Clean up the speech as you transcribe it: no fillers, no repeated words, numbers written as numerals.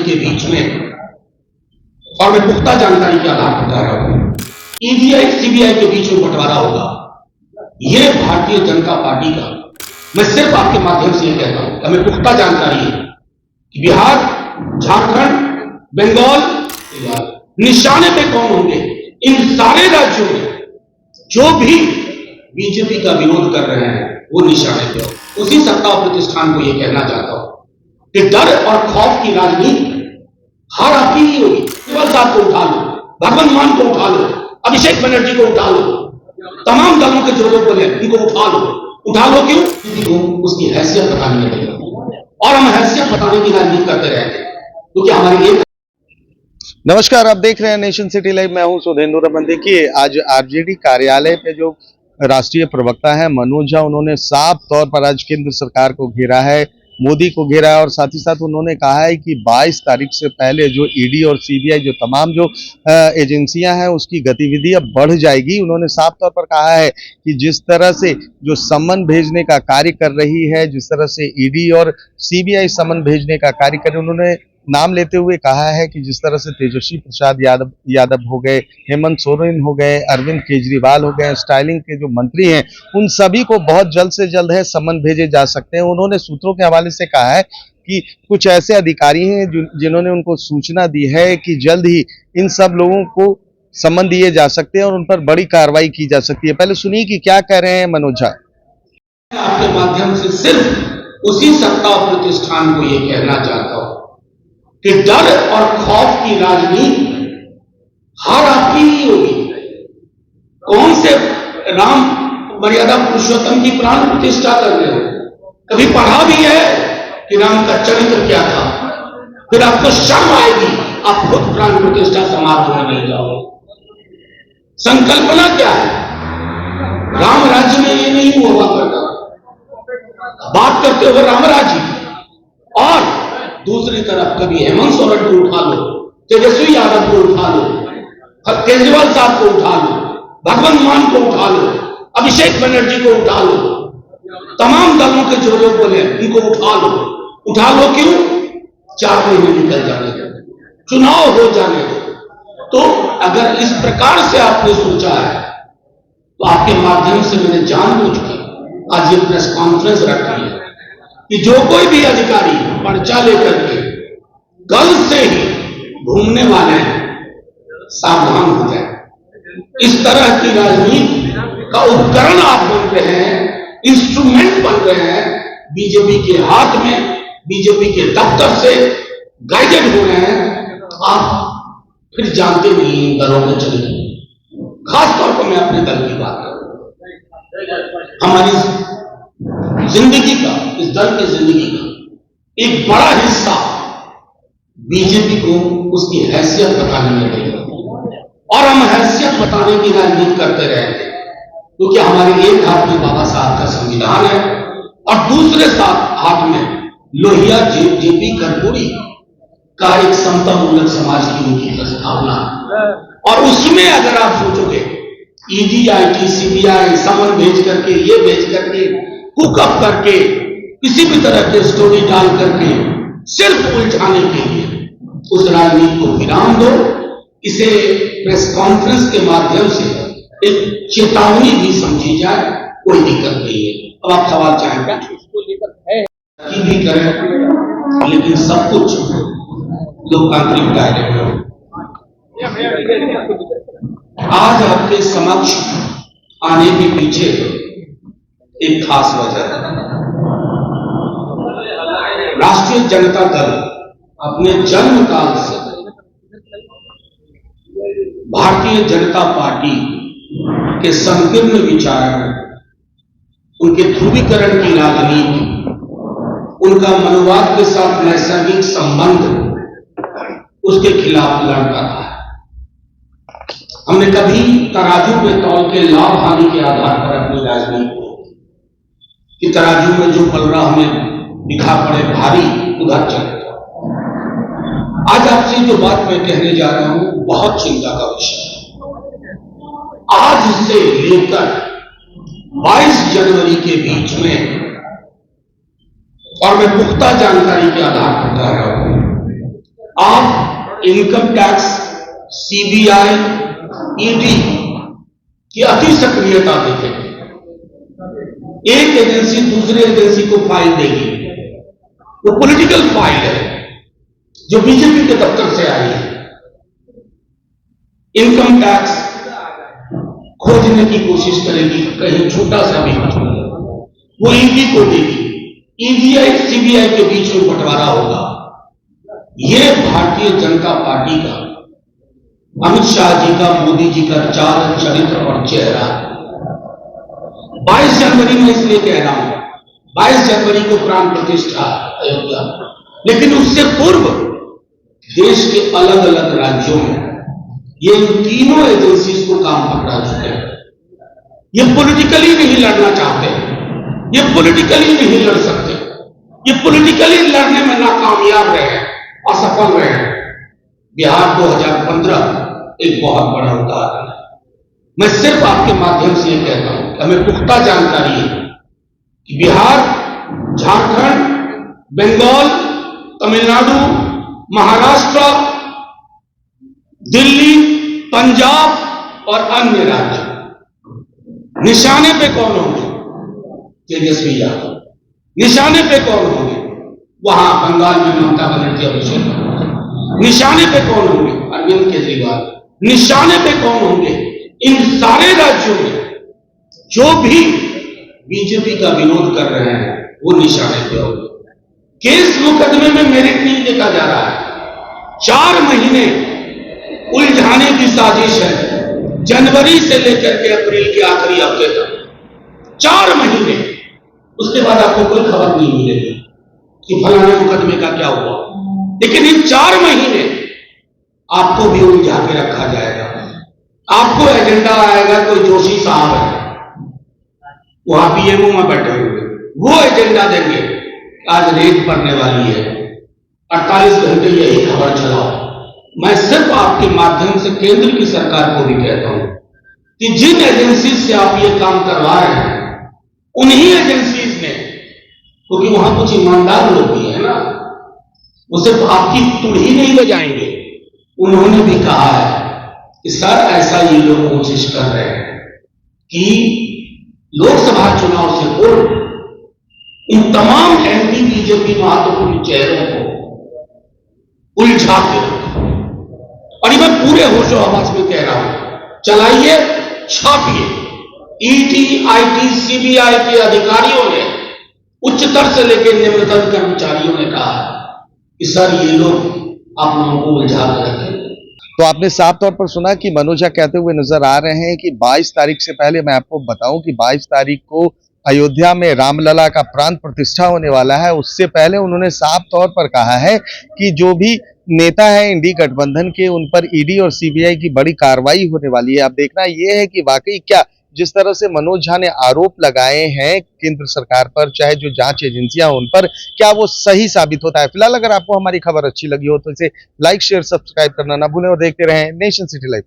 के बीच में, और मैं पुख्ता जानकारी के आधार पर कह रहा हूं, ईडीआई सीबीआई के बीच में बंटवारा होगा। यह भारतीय जनता पार्टी का, मैं सिर्फ आपके माध्यम से यह कहता हूं, हमें पुख्ता जानकारी है कि बिहार, झारखंड, बंगाल निशाने पे कौन होंगे। इन सारे राज्यों में जो भी बीजेपी का विरोध कर रहे हैं वो निशाने पे हो। उसी सत्ता और प्रतिष्ठान को यह कहना चाहता हूं कि डर और खौफ की राजनीति हार आपकी ही होगी। केवल साहब को उठा लो, भगवंत मान को उठा लो, अभिषेक बनर्जी को उठा लो, तमाम दलों के जो लोग बोले उनको उठा लो क्यों? क्योंकि उसकी हैसियत बताने में और हम हैसियत बताने की राजनीति करते रहते हैं क्योंकि हमारी एक। नमस्कार, आप देख रहे हैं नेशन सिटी लाइव। मैं हूं सुधेंद्र रमन। देखिए, आज आरजेडी कार्यालय पे जो राष्ट्रीय प्रवक्ता है मनोज झा, उन्होंने साफ तौर पर आज केंद्र सरकार को घेरा है, मोदी को घेरा है, और साथ ही साथ उन्होंने कहा है कि 22 तारीख से पहले जो ईडी और सीबीआई जो तमाम जो एजेंसियां हैं उसकी गतिविधि अब बढ़ जाएगी। उन्होंने साफ तौर पर कहा है कि जिस तरह से जो सम्मन भेजने का कार्य कर रही है, जिस तरह से ईडी और सीबीआई सम्मन भेजने का कार्य कर रही है, उन्होंने नाम लेते हुए कहा है कि जिस तरह से तेजस्वी प्रसाद यादव हो गए, हेमंत सोरेन हो गए, अरविंद केजरीवाल हो गए, स्टाइलिंग के जो मंत्री हैं, उन सभी को बहुत जल्द से जल्द है सम्मन भेजे जा सकते हैं। उन्होंने सूत्रों के हवाले से कहा है कि कुछ ऐसे अधिकारी हैं जिन्होंने उनको सूचना दी है कि जल्द ही इन सब लोगों को सम्मन दिए जा सकते हैं और उन पर बड़ी कार्रवाई की जा सकती है। पहले सुनिए कि क्या कह रहे हैं मनोज झा। आपके माध्यम से सिर्फ उसी सत्ता और प्रतिष्ठान को यह कहना चाहता हूं कि डर और खौफ की राजनीति हार आपकी ही होगी। कौन से राम मर्यादा पुरुषोत्तम की प्राण प्रतिष्ठा कर रहे हो? कभी पढ़ा भी है कि राम का चरित्र क्या था? फिर आपको शर्म आएगी, आप खुद प्राण प्रतिष्ठा समारोह में नहीं जाओ। संकल्पना क्या है? राम राज्य में ये नहीं हुआ करता। बात करते हुए राम राज्य, और दूसरी तरफ कभी हेमंत सोरेन को उठा लो, तेजस्वी यादव को उठा लो, केजरीवाल साहब को उठा लो, भगवंत मान को उठा लो, अभिषेक बनर्जी को उठा लो, तमाम दलों के जो लोग बोले उनको उठा लो क्यों? 4 महीने निकल जाने दो, चुनाव हो जाने दो। तो अगर इस प्रकार से आपने सोचा है तो आपके माध्यम से मैंने जानबूझ के आज ये प्रेस कॉन्फ्रेंस रखी है कि जो कोई भी अधिकारी पर्चा लेकर के कल से ही घूमने वाले हैं, सावधान हो जाए। इस तरह की राजनीति का उपकरण आप बन रहे हैं, इंस्ट्रूमेंट बन रहे हैं, बीजेपी के हाथ में, बीजेपी के दफ्तर से गाइडेड हो रहे हैं। आप फिर जानते नहीं दलों में चले गए। खासतौर पर मैं अपने दल की बात करूं, हमारी जिंदगी का, इस दल की जिंदगी का एक बड़ा हिस्सा बीजेपी को उसकी हैसियत बताने में गई, और हम हैसियत बताने की राजनीति करते रहते हैं क्योंकि हमारे एक हाथ में बाबा साहब का संविधान है और दूसरे हाथ में लोहिया जेपी कर्पूरी का एक समता मूलक समाज की उनकी प्रस्तावना, और उसमें अगर आप सोचोगे ईडी, आईटी, सीबीआई सम्मन भेज करके, ये भेज करके, हुकअप करके, किसी भी तरह के स्टोरी डाल करके सिर्फ उलझाने के लिए, उस राजनीति को विराम दो। इसे प्रेस कॉन्फ्रेंस के माध्यम से एक चेतावनी भी समझी जाए, कोई दिक्कत नहीं है। अब आप सवाल चाहेंगे इसको लेकर भी करें, लेकिन सब कुछ लोकतांत्रिक दायरे में हो। आज आपके समक्ष आने के पीछे एक खास वजह है। राष्ट्रीय जनता दल अपने जन्म काल से भारतीय जनता पार्टी के संकीर्ण विचार, उनके ध्रुवीकरण की राजनीति, उनका मनोवाद के साथ नैसर्गिक संबंध, उसके खिलाफ लड़ता रहा है। हमने कभी तराजू में तौल के लाभ हानि के आधार पर अपनी राजनीति कि तराजू में जो पल रहा हमें दिखा पड़े भारी, उधर चले जाओ। आज आपसे जो बात मैं कहने जा रहा हूं बहुत चिंता का विषय है। आज से लेकर 22 जनवरी के बीच में, और मैं पुख्ता जानकारी के आधार पर कह रहा हूं, आप इनकम टैक्स, सीबीआई, ईडी की अति सक्रियता देखेंगे। एक एजेंसी दूसरी एजेंसी को फाइल देगी, वो पॉलिटिकल फाइल है जो बीजेपी के दफ्तर से आई है। इनकम टैक्स खोजने की कोशिश करेगी, कहीं छोटा सा भी वो ईडी को देगी, ईडीआई सीबीआई के बीच में बंटवारा होगा। ये भारतीय जनता पार्टी का, अमित शाह जी का, मोदी जी का चाल, चरित्र और चेहरा। 22 जनवरी में इसलिए कह रहा हूं, 22 जनवरी को प्राण प्रतिष्ठा अयोध्या, लेकिन उससे पूर्व देश के अलग अलग राज्यों में ये तीनों एजेंसीज को काम पकड़ा चुके हैं। ये पॉलिटिकली नहीं लड़ना चाहते, ये पॉलिटिकली नहीं लड़ सकते, ये पॉलिटिकली लड़ने में नाकामयाब रहे, असफल रहे। बिहार 2015 एक बहुत बड़ा उदाहरण है। मैं सिर्फ आपके माध्यम से ये कहता हूं कि हमें पुख्ता जानकारी है कि बिहार, झारखंड, बंगाल, तमिलनाडु, महाराष्ट्र, दिल्ली, पंजाब और अन्य राज्य निशाने पे कौन होंगे? तेजस्वी यादव। निशाने पे कौन होंगे? वहां बंगाल में ममता बनर्जी, अभिषेक बनर्जी। निशाने पे कौन होंगे? अरविंद केजरीवाल। निशाने पे कौन होंगे? इन सारे राज्यों में जो भी बीजेपी का विरोध कर रहे हैं वो निशाने पे होंगे। केस मुकदमे में मेरिट नहीं देखा जा रहा है। 4 महीने उलझाने की साजिश है, जनवरी से लेकर के अप्रैल के आखिरी हफ्ते तक 4 महीने। उसके बाद आपको कोई खबर नहीं मिलेगी कि फलाने मुकदमे का क्या हुआ, लेकिन इन 4 महीने आपको भी उलझा के रखा जाएगा। आपको एजेंडा आएगा, कोई जोशी साहब है वहां पीएमओ में बैठे हुए, वो एजेंडा देंगे, आज रेत पड़ने वाली है, 48 घंटे यही खबर चलाओ। मैं सिर्फ आपके माध्यम से केंद्र की सरकार को भी कहता हूं कि जिन एजेंसी से आप ये काम करवा रहे हैं, उन्हीं एजेंसीज ने, क्योंकि वहां कुछ ईमानदार लोग भी है ना, वो सिर्फ आपकी तुड़ी नहीं बजाएंगे। उन्होंने भी कहा है कि सर ऐसा ये लोग कोशिश कर रहे हैं कि लोकसभा चुनाव से पूर्व इन तमाम एंटी बीजेपी महत्वपूर्ण चेहरों को उलझा के रखा। और ये मैं पूरे होशो हवास में कह रहा हूं, चलाइए, छापिए। ईडी, आईटी, सीबीआई के अधिकारियों ने, उच्चतर से लेकर निम्नतम कर्मचारियों ने कहा कि सर ये लोग आप लोगों को उलझा के रखें। तो आपने साफ तौर पर सुना कि मनोज झा कहते हुए नजर आ रहे हैं कि 22 तारीख से पहले, मैं आपको बताऊं कि 22 तारीख को अयोध्या में रामलला का प्राण प्रतिष्ठा होने वाला है। उससे पहले उन्होंने साफ तौर पर कहा है कि जो भी नेता है इंडी गठबंधन के, उन पर ईडी और सीबीआई की बड़ी कार्रवाई होने वाली है। अब देखना यह है कि वाकई क्या जिस तरह से मनोज झा ने आरोप लगाए हैं केंद्र सरकार पर, चाहे जो जांच एजेंसियां उन पर, क्या वो सही साबित होता है। फिलहाल अगर आपको हमारी खबर अच्छी लगी हो तो इसे लाइक, शेयर, सब्सक्राइब करना ना भूलें और देखते रहें नेशन सिटी लाइव।